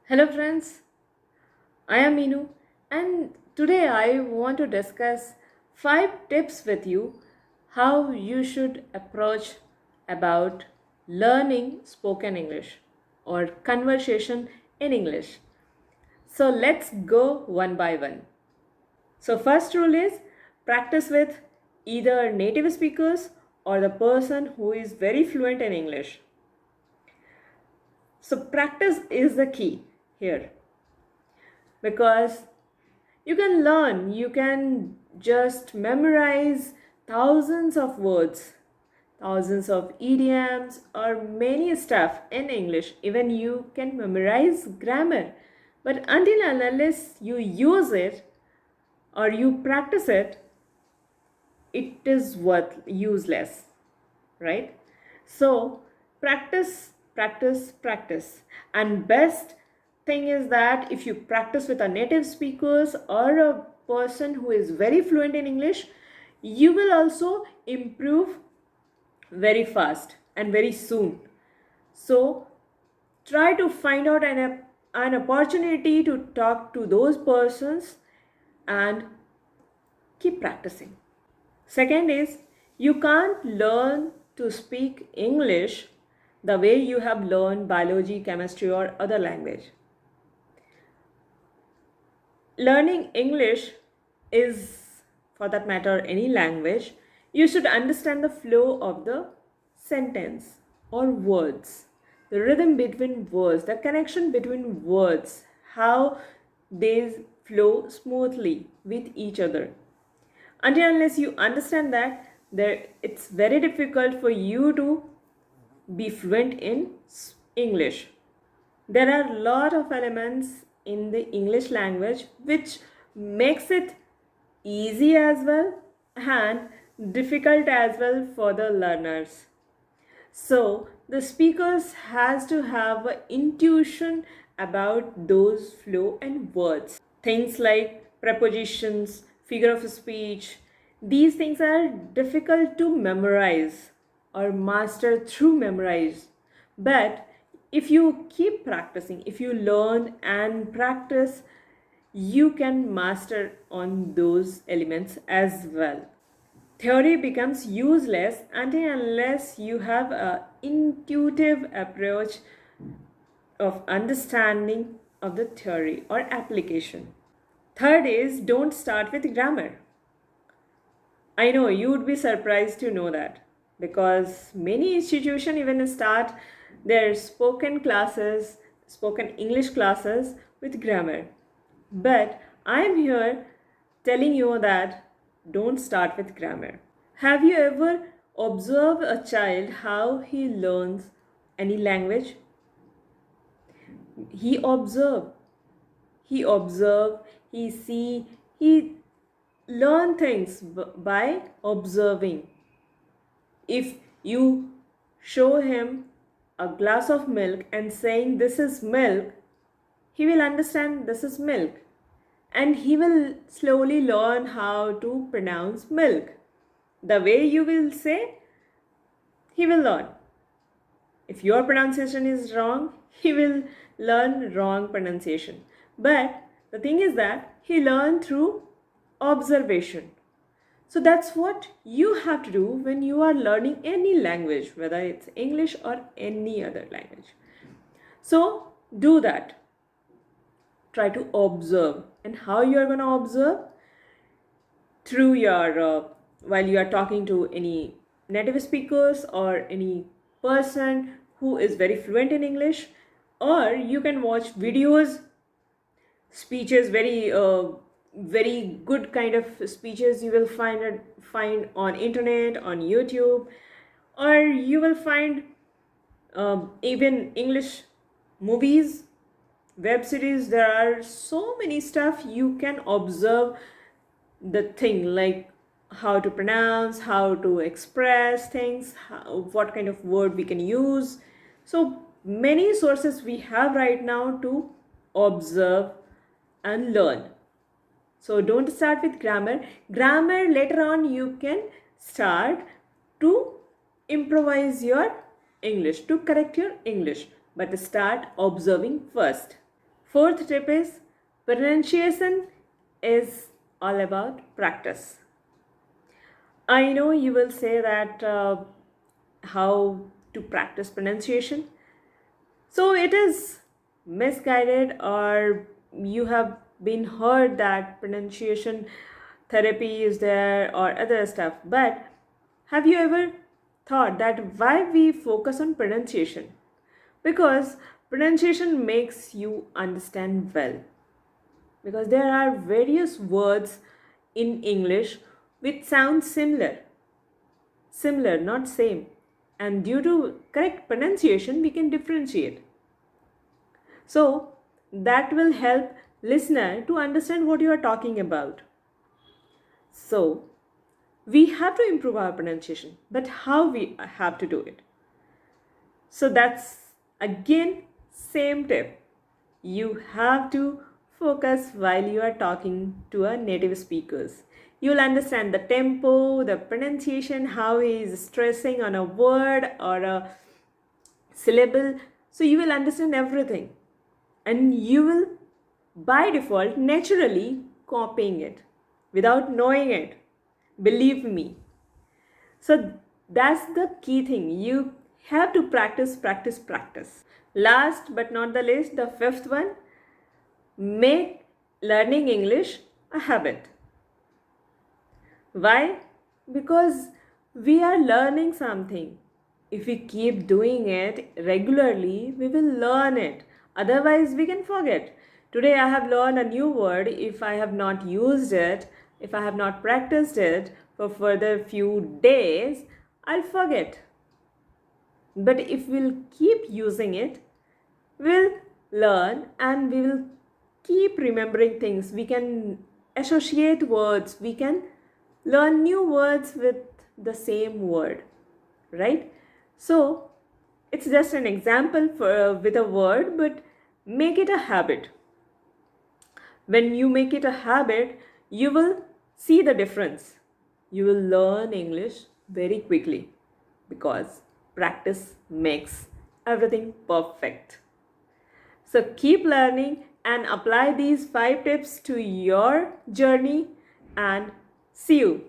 Hello, friends. I am Meenu, and today I want to discuss 5 tips with you how you should approach about learning spoken English or conversation in English. So let's go one by one. So first rule is practice with either native speakers or the person who is very fluent in English. So practice is the key here because you can learn, you can just memorize thousands of words, thousands of idioms, or many stuff in English. Even you can memorize grammar. But until and unless you use it or you practice it, it is worth useless, right? So practice, practice, practice. And best thing is that if you practice with a native speakers or a person who is very fluent in English, you will also improve very fast and very soon. So try to find out an opportunity to talk to those persons and keep practicing. Second is you can't learn to speak English the way you have learned biology, chemistry, or other language. Learning English is, for that matter, any language, you should understand the flow of the sentence or words, the rhythm between words, the connection between words, how they flow smoothly with each other. Until unless you understand that, it's very difficult for you to be fluent in English. There are a lot of elements in the English language which makes it easy as well and difficult as well for the learners. So the speakers has to have an intuition about those flow and words. Things like prepositions, figure of speech, these things are difficult to memorize or master through memorize. But if you keep practicing, if you learn and practice, you can master on those elements as well. Theory becomes useless until unless you have an intuitive approach of understanding of the theory or application. Third is don't start with grammar. I know you would be surprised to know that because many institutions even start their spoken classes, spoken English classes with grammar. But I am here telling you that don't start with grammar. Have you ever observed a child how he learns any language? He observe, he observe, he see, he learn things by observing. If you show him a glass of milk and saying this is milk, he will understand this is milk and he will slowly learn how to pronounce milk. The way you will say, he will learn. If your pronunciation is wrong, he will learn wrong pronunciation. But the thing is that he learned through observation. So that's what you have to do when you are learning any language, whether it's English or any other language. So do that. Try to observe. And how you are going to observe? Through your, while you are talking to any native speakers or any person who is very fluent in English, or you can watch videos, speeches, very good kind of speeches you will find on internet, on YouTube, or you will find even English movies, web series. There are so many stuff you can observe the thing, like how to pronounce, how to express things, what kind of word we can use. So many sources we have right now to observe and learn. So don't start with grammar. Grammar later on you can start to improvise your English, to correct your English. But start observing first. Fourth tip is pronunciation is all about practice. I know you will say that how to practice pronunciation. So it is misguided, or you have been heard that pronunciation therapy is there or other stuff. But have you ever thought that why we focus on pronunciation? Because pronunciation makes you understand well. Because there are various words in English which sound similar, not same. And due to correct pronunciation, we can differentiate. So that will help listener to understand what you are talking about. So we have to improve our pronunciation, but how we have to do it? So that's again same tip. You have to focus while you are talking to a native speakers. You'll understand the tempo, the pronunciation, how he is stressing on a word or a syllable. So you will understand everything, and you will by default naturally copying it without knowing it. Believe me. So that's the key thing. You have to practice, practice, practice. Last but not the least, the fifth one, make learning English a habit. Why? Because we are learning something. If we keep doing it regularly, we will learn it. Otherwise, we can forget. Today, I have learned a new word. If I have not used it, if I have not practiced it for further few days, I'll forget. But if we'll keep using it, we'll learn and we will keep remembering things. We can associate words, we can learn new words with the same word, right? So it's just an example for with a word, but make it a habit. When you make it a habit, you will see the difference. You will learn English very quickly because practice makes everything perfect. So keep learning and apply these 5 tips to your journey, and see you